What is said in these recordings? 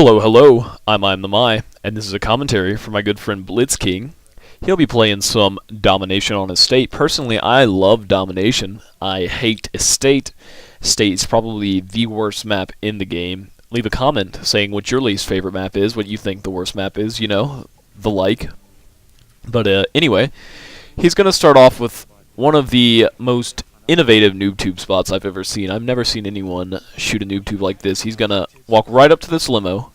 Hello, hello, I'm the Mai, and this is a commentary from my good friend BLiiTzKinG. He'll be playing some Domination on Estate. Personally, I love Domination. I hate Estate. Estate is probably the worst map in the game. Leave a comment saying what your least favorite map is, what you think the worst map is, you know, the like. But anyway, he's going to start off with one of the most innovative noob tube spots I've ever seen. I've never seen anyone shoot a noob tube like this. He's gonna walk right up to this limo,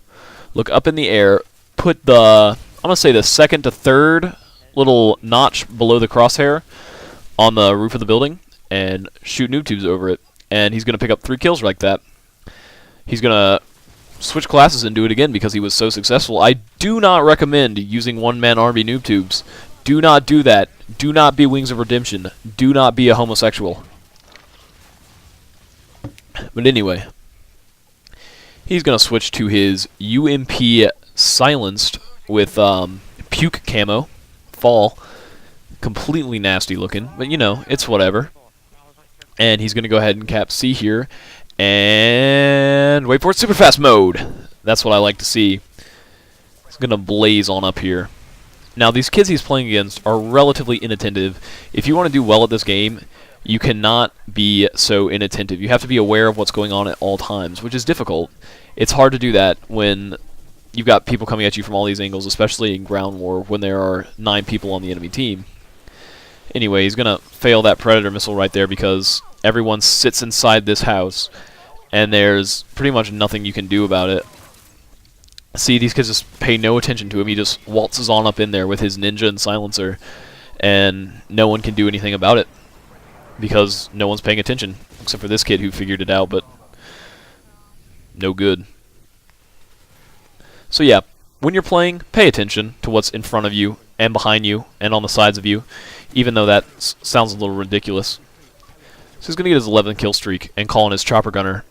look up in the air, put the, I'm gonna say the second to third little notch below the crosshair on the roof of the building, and shoot noob tubes over it. And he's gonna pick up 3 kills like that. He's gonna switch classes and do it again because he was so successful. I do not recommend using one-man army noob tubes. Do not do that. Do not be Wings of Redemption. Do not be a homosexual. But anyway, he's going to switch to his UMP silenced with puke camo. Fall. Completely nasty looking, but you know, it's whatever. And he's going to go ahead and cap C here. And wait for it, super fast mode. That's what I like to see. He's going to blaze on up here. Now, these kids he's playing against are relatively inattentive. If you want to do well at this game, you cannot be so inattentive. You have to be aware of what's going on at all times, which is difficult. It's hard to do that when you've got people coming at you from all these angles, especially in ground war when there are 9 people on the enemy team. Anyway, he's going to fail that Predator missile right there because everyone sits inside this house, and there's pretty much nothing you can do about it. See, these kids just pay no attention to him. He just waltzes on up in there with his ninja and silencer, and no one can do anything about it because no one's paying attention, except for this kid who figured it out, but no good. So yeah, when you're playing, pay attention to what's in front of you and behind you and on the sides of you, even though that sounds a little ridiculous. So he's going to get his 11th kill streak and call in his chopper gunner.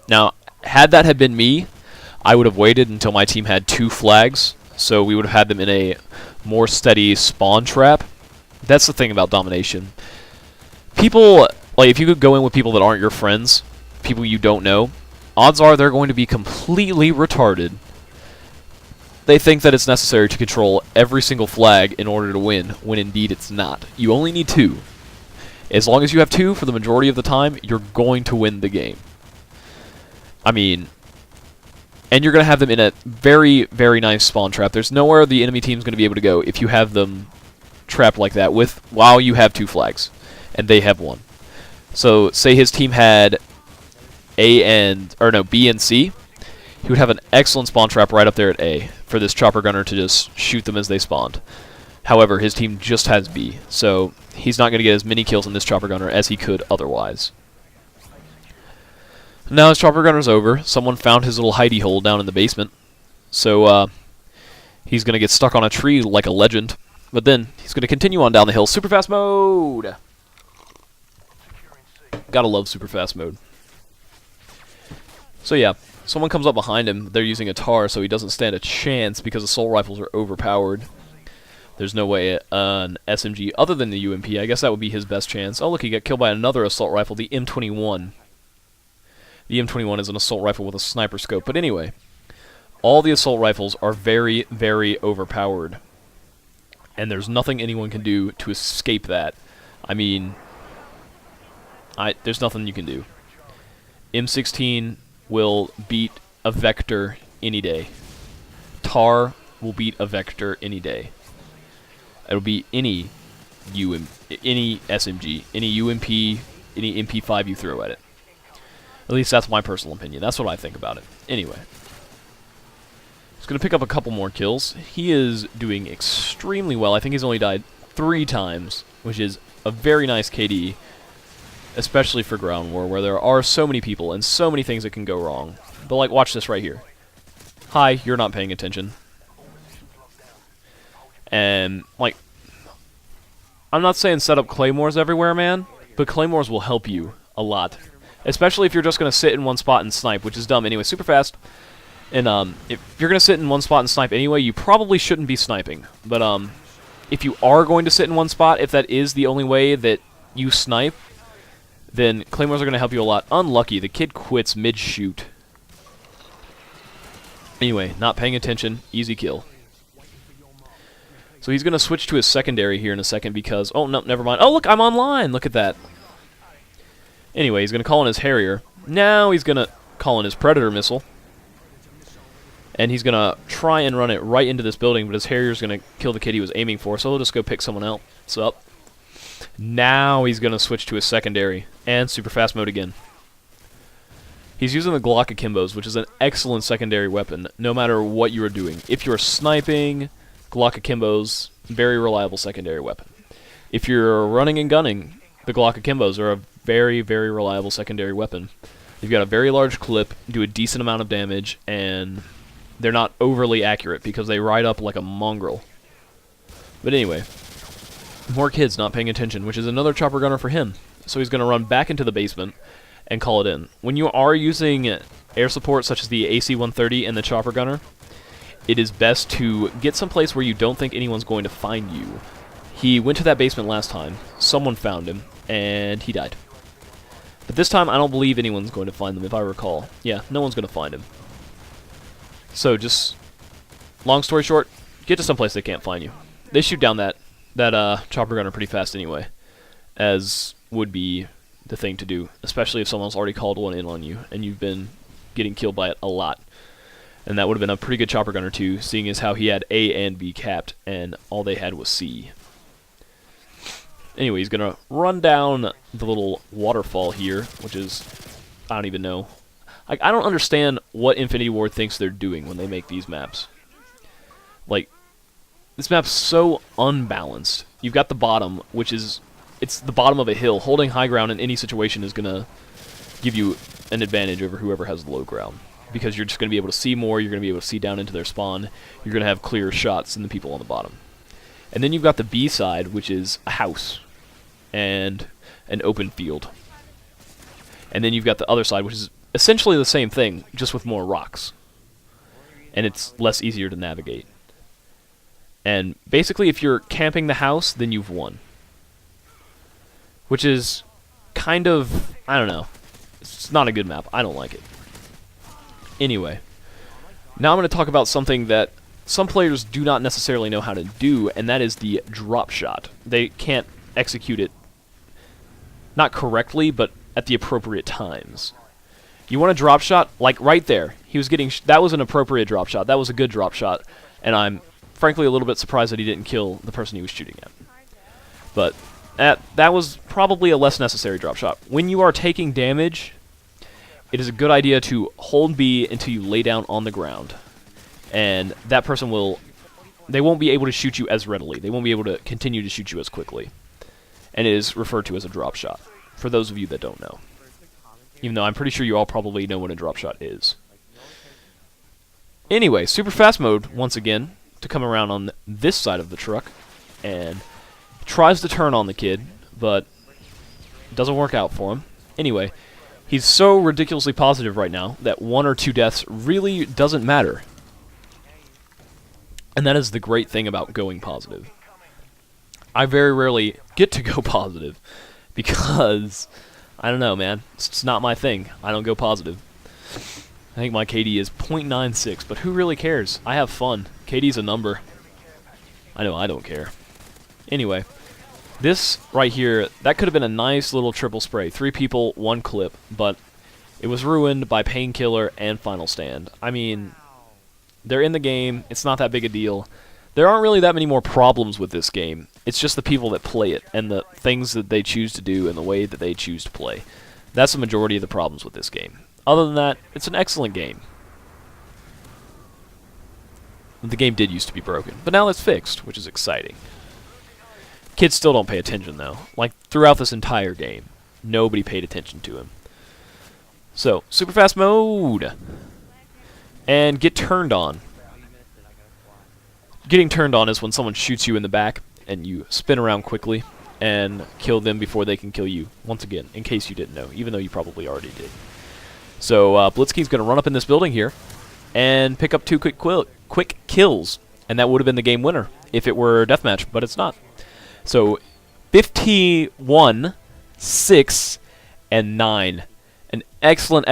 Now, had that had been me, I would have waited until my team had 2 flags, so we would have had them in a more steady spawn trap. That's the thing about Domination. People, like, if you could go in with people that aren't your friends, people you don't know, odds are they're going to be completely retarded. They think that it's necessary to control every single flag in order to win, when indeed it's not. You only need 2. As long as you have 2 for the majority of the time, you're going to win the game. I mean, and you're going to have them in a very, very nice spawn trap. There's nowhere the enemy team's going to be able to go if you have them trapped like that while you have 2 flags, and they have 1. So, say his team had B and C, he would have an excellent spawn trap right up there at A for this chopper gunner to just shoot them as they spawned. However, his team just has B, so he's not going to get as many kills in this chopper gunner as he could otherwise. Now his chopper gunner's over. Someone found his little hidey hole down in the basement. So he's going to get stuck on a tree like a legend. But then he's going to continue on down the hill. Super fast mode! Gotta love super fast mode. So yeah, someone comes up behind him. They're using a TAR, so he doesn't stand a chance because assault rifles are overpowered. There's no way an SMG other than the UMP. I guess that would be his best chance. Oh look, he got killed by another assault rifle, the M21. The M21 is an assault rifle with a sniper scope. But anyway, all the assault rifles are very, very overpowered. And there's nothing anyone can do to escape that. I mean, there's nothing you can do. M16 will beat a Vector any day. TAR will beat a Vector any day. It'll beat any SMG, any UMP, any MP5 you throw at it. At least that's my personal opinion. That's what I think about it. Anyway. He's going to pick up a couple more kills. He is doing extremely well. I think he's only died 3 times, which is a very nice KD, especially for ground war, where there are so many people and so many things that can go wrong. But, like, watch this right here. Hi, you're not paying attention. And, like, I'm not saying set up claymores everywhere, man, but claymores will help you a lot. Especially if you're just going to sit in one spot and snipe, which is dumb anyway. Super fast. And if you're going to sit in one spot and snipe anyway, you probably shouldn't be sniping. But if you are going to sit in one spot, if that is the only way that you snipe, then claymores are going to help you a lot. Unlucky, the kid quits mid-shoot. Anyway, not paying attention, easy kill. So he's going to switch to his secondary here in a second because... Oh, no, never mind. Oh, look, I'm online! Look at that. Anyway, he's going to call in his Harrier. Now he's going to call in his Predator missile. And he's going to try and run it right into this building, but his Harrier's going to kill the kid he was aiming for, so he'll just go pick someone else up. Now he's going to switch to his secondary, and super fast mode again. He's using the Glock Akimbos, which is an excellent secondary weapon, no matter what you are doing. If you're sniping, Glock Akimbos, very reliable secondary weapon. If you're running and gunning, the Glock Akimbos are a very, very reliable secondary weapon. You've got a very large clip, do a decent amount of damage, and they're not overly accurate because they ride up like a mongrel. But anyway, more kids not paying attention, which is another chopper gunner for him. So he's going to run back into the basement and call it in. When you are using air support such as the AC-130 and the chopper gunner, it is best to get someplace where you don't think anyone's going to find you. He went to that basement last time, someone found him, and he died. But this time I don't believe anyone's going to find them, if I recall. Yeah, no one's going to find him. So just, long story short, get to someplace they can't find you. They shoot down that chopper gunner pretty fast anyway, as would be the thing to do, especially if someone's already called one in on you and you've been getting killed by it a lot. And that would have been a pretty good chopper gunner too, seeing as how he had A and B capped and all they had was C. Anyway, he's going to run down the little waterfall here, which is, I don't even know. I don't understand what Infinity Ward thinks they're doing when they make these maps. Like, this map's so unbalanced. You've got the bottom, which is, it's the bottom of a hill. Holding high ground in any situation is going to give you an advantage over whoever has the low ground. Because you're just going to be able to see more, you're going to be able to see down into their spawn, you're going to have clearer shots than the people on the bottom. And then you've got the B side, which is a house and an open field. And then you've got the other side, which is essentially the same thing, just with more rocks. And it's less easier to navigate. And basically, if you're camping the house, then you've won. Which is kind of, I don't know. It's not a good map. I don't like it. Anyway, now I'm going to talk about something that some players do not necessarily know how to do, and that is the drop shot. They can't execute it, not correctly, but at the appropriate times. You want a drop shot? Like right there. He was getting... that was an appropriate drop shot. That was a good drop shot. And I'm frankly a little bit surprised that he didn't kill the person he was shooting at. But that was probably a less necessary drop shot. When you are taking damage, it is a good idea to hold B until you lay down on the ground. And that person will... they won't be able to shoot you as readily. They won't be able to continue to shoot you as quickly. And it is referred to as a drop shot, for those of you that don't know. Even though I'm pretty sure you all probably know what a drop shot is. Anyway, super fast mode, once again, to come around on this side of the truck. And tries to turn on the kid, but it doesn't work out for him. Anyway, he's so ridiculously positive right now that 1 or 2 deaths really doesn't matter. And that is the great thing about going positive. I very rarely get to go positive because... I don't know, man. It's not my thing. I don't go positive. I think my KD is 0.96, but who really cares? I have fun. KD's a number. I know I don't care. Anyway, this right here, that could have been a nice little triple spray. 3 people, 1 clip, but it was ruined by Painkiller and Final Stand. I mean, they're in the game. It's not that big a deal. There aren't really that many more problems with this game. It's just the people that play it, and the things that they choose to do, and the way that they choose to play. That's the majority of the problems with this game. Other than that, it's an excellent game. The game did used to be broken, but now it's fixed, which is exciting. Kids still don't pay attention, though. Like, throughout this entire game, nobody paid attention to him. So, super fast mode! And get turned on. Getting turned on is when someone shoots you in the back, and you spin around quickly and kill them before they can kill you. Once again, in case you didn't know, even though you probably already did. So BLiiTzKinG's going to run up in this building here and pick up 2 quick kills, and that would have been the game winner if it were a deathmatch, but it's not. So 51, 6, and 9. An excellent